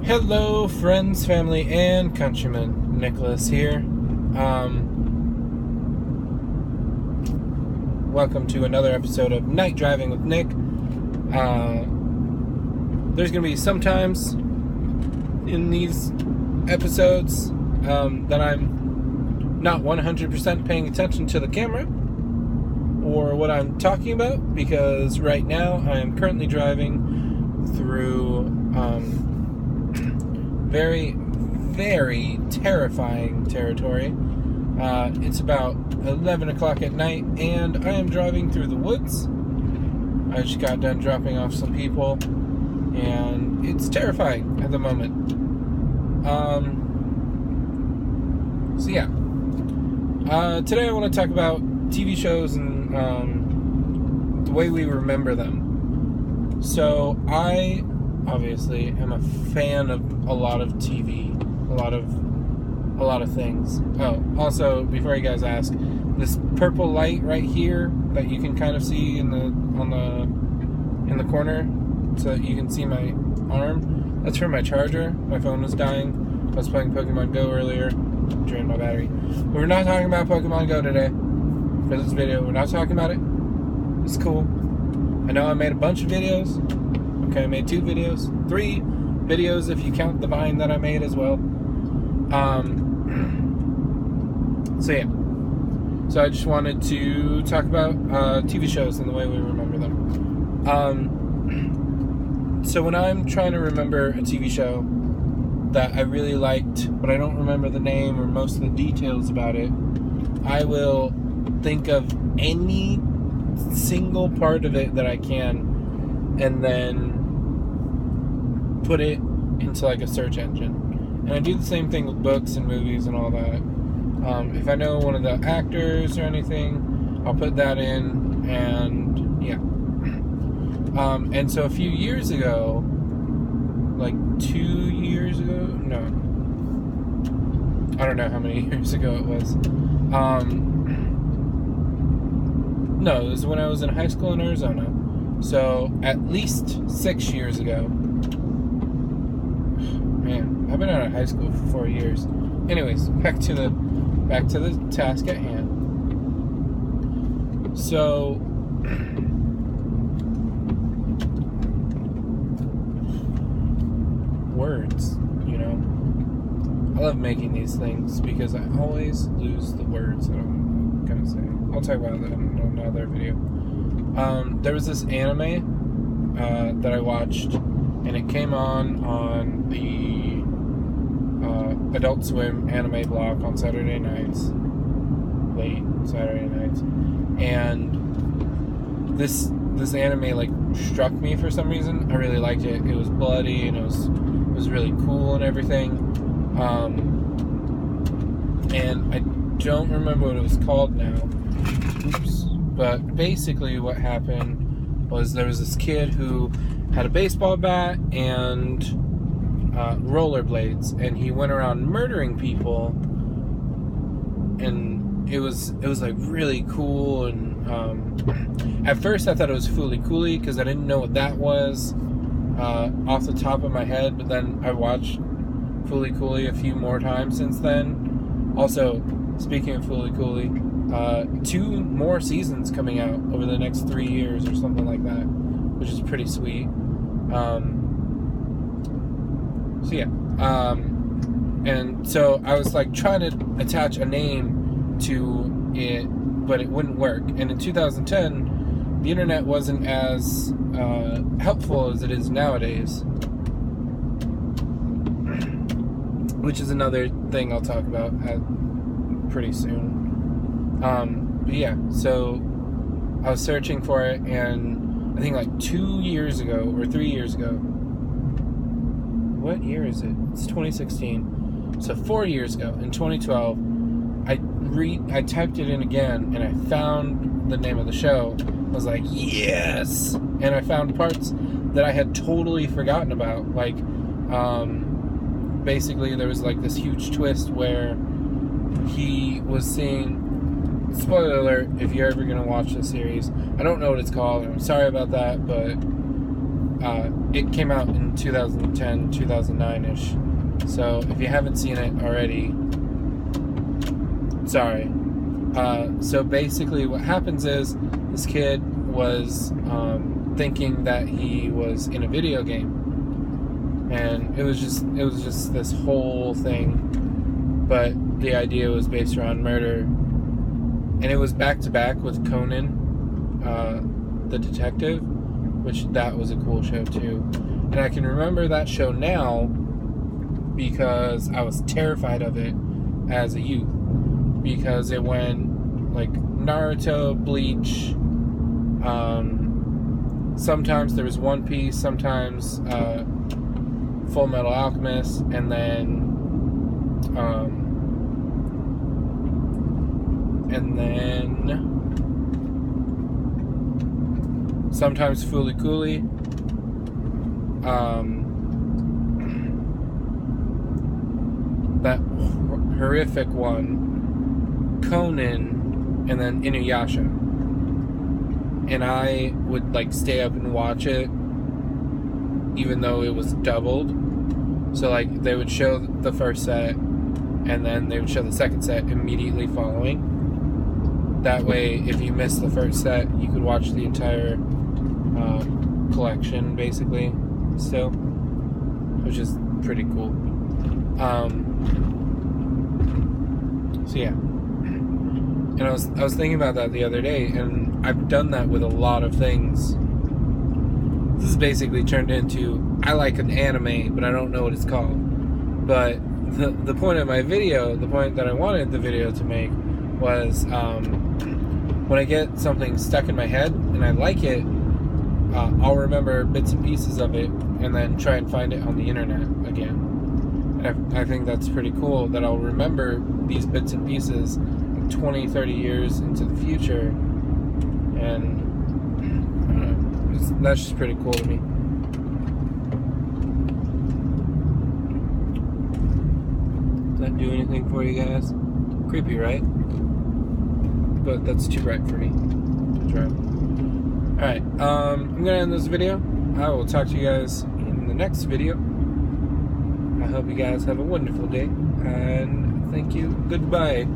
Hello, friends, family, and countrymen. Nicholas here. Welcome to another episode of Night Driving with Nick. There's going to be some times in these episodes that I'm not 100% paying attention to the camera or what I'm talking about, because right now I am currently driving through very, very terrifying territory. It's about 11 o'clock at night, and I am driving through the woods. I just got done dropping off some people, and it's terrifying at the moment. Today I want to talk about TV shows and the way we remember them. So I obviously am a fan of a lot of TV, a lot of things. Oh, also, before you guys ask, this purple light right here that you can kind of see in the corner, so that you can see my arm, that's for my charger. My phone was dying. I was playing Pokemon Go earlier, drained my battery. But we're not talking about Pokemon Go today for this video. We're not talking about it. It's cool. I know I made a bunch of videos. Okay, I made 2 videos, 3 videos if you count the Vine that I made as well. So I just wanted to talk about TV shows and the way we remember them. So when I'm trying to remember a TV show that I really liked, but I don't remember the name or most of the details about it, I will think of any single part of it that I can, and then put it into like a search engine. And I do the same thing with books and movies and all that. If I know one of the actors or anything, I'll put that in, and yeah. And so a few years ago, like 2 years ago, no, I don't know how many years ago it was. No, it was when I was in high school in Arizona. So at least 6 years ago. Man, I've been out of high school for 4 years. Anyways, back to the task at hand. So words, I love making these things because I always lose the words that I'm gonna say. I'll talk about that in another video. There was this anime that I watched, and it came on the Adult Swim anime blog on Saturday nights, late Saturday nights, and this anime like struck me for some reason. I really liked it. It was bloody, and it was really cool and everything. And I don't remember what it was called now. Oops. But basically what happened was there was this kid who had a baseball bat and rollerblades, and he went around murdering people, and it was like really cool. And at first I thought it was Fooly Cooly because I didn't know what that was off the top of my head, but then I watched Fooly Cooly a few more times since then. Also, speaking of Fooly Cooly, 2 more seasons coming out over the next 3 years or something like that, which is pretty sweet. And so I was like trying to attach a name to it, but it wouldn't work. And in 2010, the internet wasn't as helpful as it is nowadays, which is another thing I'll talk about pretty soon. So I was searching for it, and I think like 2 years ago or 3 years ago. What year is it? It's 2016. So 4 years ago, in 2012, I typed it in again, and I found the name of the show. I was like, yes! And I found parts that I had totally forgotten about. Like, basically there was like this huge twist where he was seeing, spoiler alert if you're ever going to watch the series, I don't know what it's called, and I'm sorry about that, but it came out in 2010, 2009-ish. So if you haven't seen it already, sorry. So basically what happens is this kid was thinking that he was in a video game. And it was just this whole thing. But the idea was based around murder. And it was back to back with Conan, the detective, which that was a cool show too. And I can remember that show now because I was terrified of it as a youth. Because it went like Naruto, Bleach, sometimes there was One Piece, sometimes Full Metal Alchemist, and then sometimes Fooly Cooly, that horrific one, Conan, and then Inuyasha. And I would like stay up and watch it even though it was doubled. So like they would show the first set and then they would show the second set immediately following. That way, if you missed the first set, you could watch the entire collection basically still, which is pretty cool. So yeah. And I was thinking about that the other day, and I've done that with a lot of things. This is basically turned into, I like an anime, but I don't know what it's called. But the point of my video, the point that I wanted the video to make was, when I get something stuck in my head and I like it, I'll remember bits and pieces of it and then try and find it on the internet again. And I think that's pretty cool that I'll remember these bits and pieces 20, 30 years into the future, and I don't know, that's just pretty cool to me. Does that do anything for you guys? Creepy, right? But that's too bright for me. That's right. Alright, I'm gonna end this video. I will talk to you guys in the next video. I hope you guys have a wonderful day, and thank you. Goodbye.